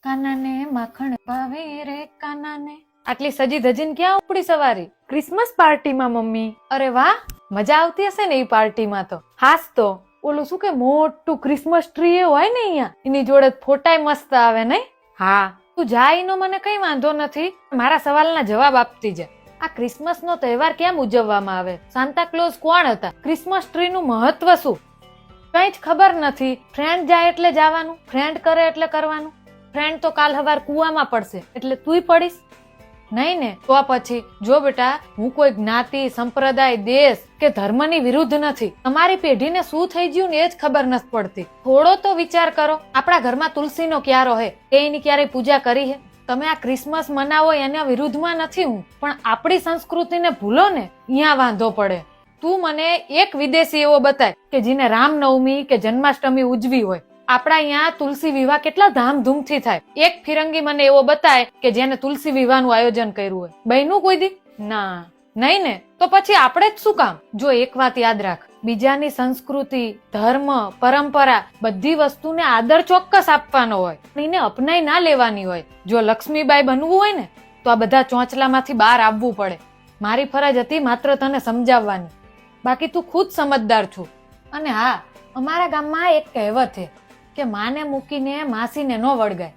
કાનાને માખણ ભાવે રે કાનાને. આટલી સજી ધજીને ક્યાં ઉપડી સવારી? ક્રિસમસ પાર્ટીમાં મમ્મી. અરે વાહ, મજા આવતી હશે ને એ પાર્ટીમાં તો. હાસ તો ઓલું શું કે મોટું ક્રિસમસ ટ્રી હોય ને અહીંયા, એની જોડે ફોટાય મસ્ત આવે નહીં? હા, તું જા, એનો મને કઈ વાંધો નથી. મારા સવાલના જવાબ આપતી જા. આ ક્રિસમસ નો તહેવાર કેમ ઉજવવામાં આવે? સાન્તા ક્લોઝ કોણ હતા? ક્રિસમસ ટ્રી નું મહત્વ શું? કઈ જ ખબર નથી. ફ્રેન્ડ જાય એટલે જવાનું, ફ્રેન્ડ કરે એટલે કરવાનું. ફ્રેન્ડ તો કાલ હવાર કુવામાં પડશે એટલે તુંય પડીશ નહીં ને? તો પછી જો બેટા, હું કોઈ જ્ઞાતિ, સંપ્રદાય, દેશ કે ધર્મની વિરુદ્ધ નથી. તમારી પેઢીને શું થઈ ગયું ને એ જ ખબર નથી પડતી. થોડો તો વિચાર કરો. આપણા ઘરમાં તુલસીનો ક્યારો હે, એની ક્યારેય પૂજા કરી હે? તમે આ ક્રિસમસ મનાવો એના વિરુદ્ધમાં નથી હું, પણ આપણી સંસ્કૃતિને ભૂલો ને અહીંયા વાંધો પડે. તું મને એક વિદેશી એવો બતાય કે જેને રામનવમી કે જન્માષ્ટમી ઉજવી હોય. આપણા અહીંયા તુલસી વિવાહ કેટલા ધામધૂમથી થાય. એક ફિરંગી મને એવો બતાય કે જેને તુલસી વિવાહનું આયોજન કર્યું હોય. બહેનું કોઈ દી? ના, નહીં ને? તો પછી આપણે જ શું કામ? જો એક વાત યાદ રાખ, બીજાની સંસ્કૃતિ, ધર્મ, પરંપરા બધી વસ્તુને આદર ચોક્કસ આપવાનો હોય, એને અપનાઈ ના લેવાની હોય. જો લક્ષ્મીબાઈ બનવું હોય ને તો આ બધા ચોંચલામાંથી બહાર આવવું પડે. મારી ફરજ હતી માત્ર તને સમજાવવાની, બાકી તું ખુદ સમજદાર છું. અને હા, અમારા ગામમાં એક કહેવત છે કે માને મૂકીને માસીને ન વળગાય.